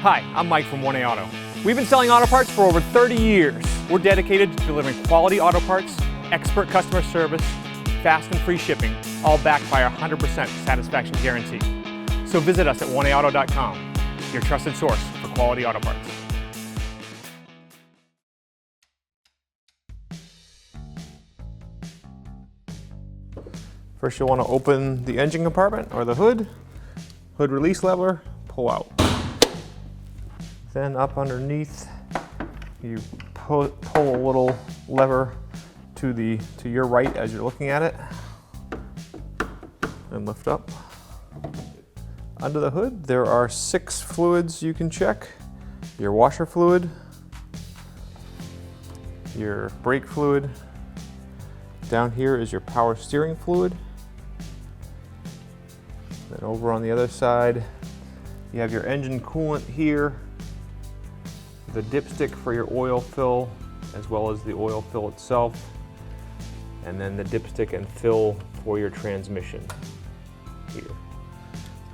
Hi, I'm Mike from 1A Auto. We've been selling auto parts for over 30 years. We're dedicated to delivering quality auto parts, expert customer service, fast and free shipping, all backed by our 100% satisfaction guarantee. So visit us at 1aauto.com, your trusted source for quality auto parts. First, you'll want to open the engine compartment or the hood release lever, pull out. Then up underneath, you pull a little lever to your right as you're looking at it, and lift up. Under the hood, there are 6 fluids you can check: your washer fluid, your brake fluid. Down here is your power steering fluid. Then over on the other side, you have your engine coolant here, the dipstick for your oil fill, as well as the oil fill itself, and then the dipstick and fill for your transmission here.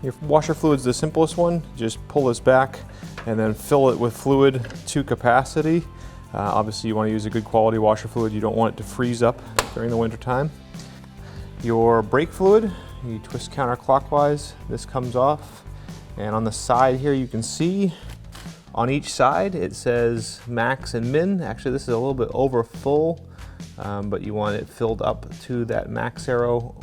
Your washer fluid's the simplest one. Just pull this back and then fill it with fluid to capacity. Obviously you want to use a good quality washer fluid. You don't want it to freeze up during the winter time. Your brake fluid, you twist counterclockwise, this comes off, and on the side here you can see on each side it says max and min. Actually, this is a little bit over full, but you want it filled up to that max arrow,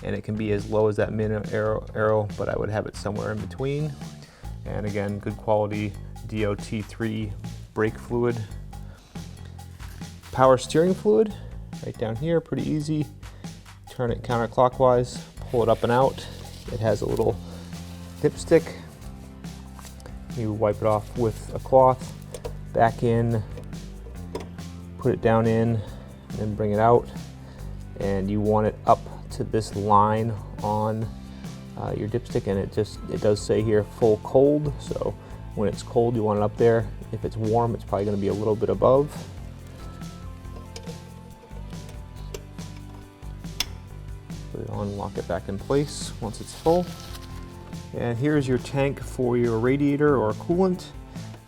and it can be as low as that min arrow, but I would have it somewhere in between. And again, good quality DOT3 brake fluid. Power steering fluid, right down here, pretty easy. Turn it counterclockwise, pull it up and out. It has a little dipstick. You wipe it off with a cloth, back in, put it down in, and then bring it out. And you want it up to this line on your dipstick, and it does say here full cold, so when it's cold you want it up there. If it's warm, it's probably going to be a little bit above. Put it on, lock it back in place once it's full. And here's your tank for your radiator or coolant.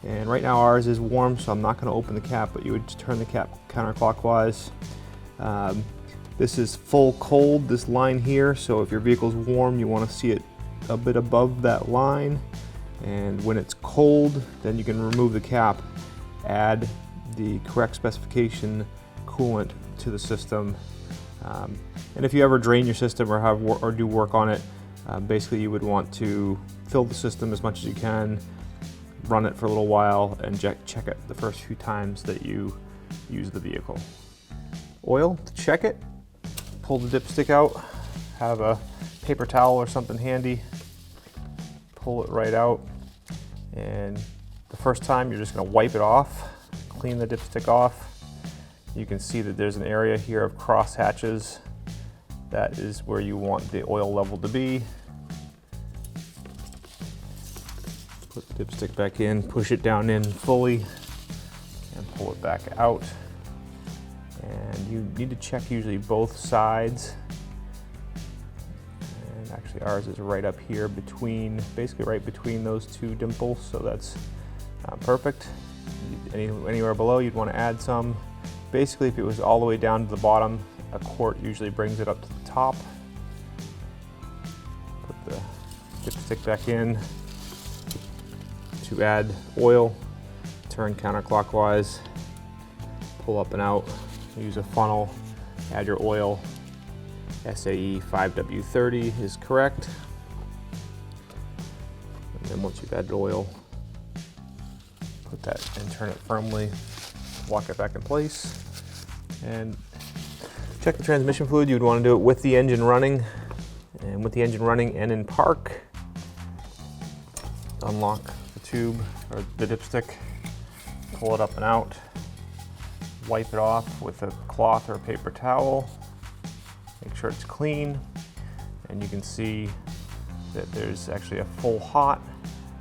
And right now ours is warm, so I'm not going to open the cap, but you would just turn the cap counterclockwise. This is full cold, this line here, so if your vehicle's warm, you want to see it a bit above that line. And when it's cold, then you can remove the cap, add the correct specification coolant to the system. And if you ever drain your system or do work on it, basically you would want to fill the system as much as you can, run it for a little while, and check it the first few times that you use the vehicle. Oil, to check it, pull the dipstick out, have a paper towel or something handy, pull it right out, and the first time you're just going to wipe it off, clean the dipstick off. You can see that there's an area here of cross hatches. That is where you want the oil level to be. Put the dipstick back in, push it down in fully, and pull it back out. And you need to check usually both sides. And actually ours is right up here between, basically right between those 2 dimples, so that's perfect. Anywhere below you'd want to add some. Basically, if it was all the way down to the bottom, a quart usually brings it up to the top. Put the dipstick back in to add oil. Turn counterclockwise, pull up and out. Use a funnel, add your oil. SAE 5W30 is correct. And then once you've added oil, put that and turn it firmly, lock it back in place. And check the transmission fluid. You'd want to do it with the engine running. And with the engine running and in park, unlock the tube or the dipstick, pull it up and out, wipe it off with a cloth or a paper towel, make sure it's clean, and you can see that there's actually a full hot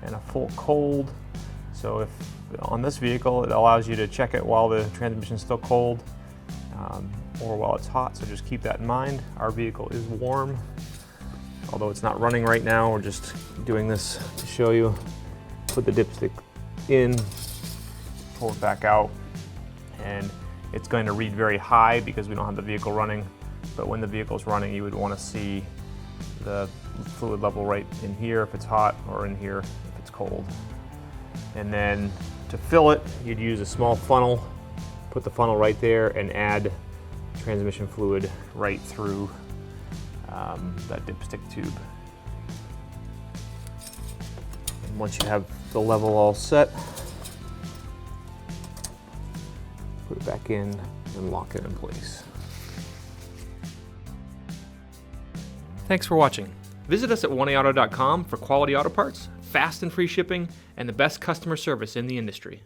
and a full cold. So if on this vehicle, it allows you to check it while the transmission's still cold, or while it's hot, so just keep that in mind. Our vehicle is warm, although it's not running right now. We're just doing this to show you. put the dipstick in, pull it back out, and it's going to read very high because we don't have the vehicle running. But when the vehicle's running, you would want to see the fluid level right in here if it's hot, or in here if it's cold. And then to fill it, you'd use a small funnel, put the funnel right there, and add transmission fluid right through that dipstick tube. And once you have the level all set, put it back in and lock it in place. Thanks for watching. Visit us at oneauto.com for quality auto parts, fast and free shipping, and the best customer service in the industry.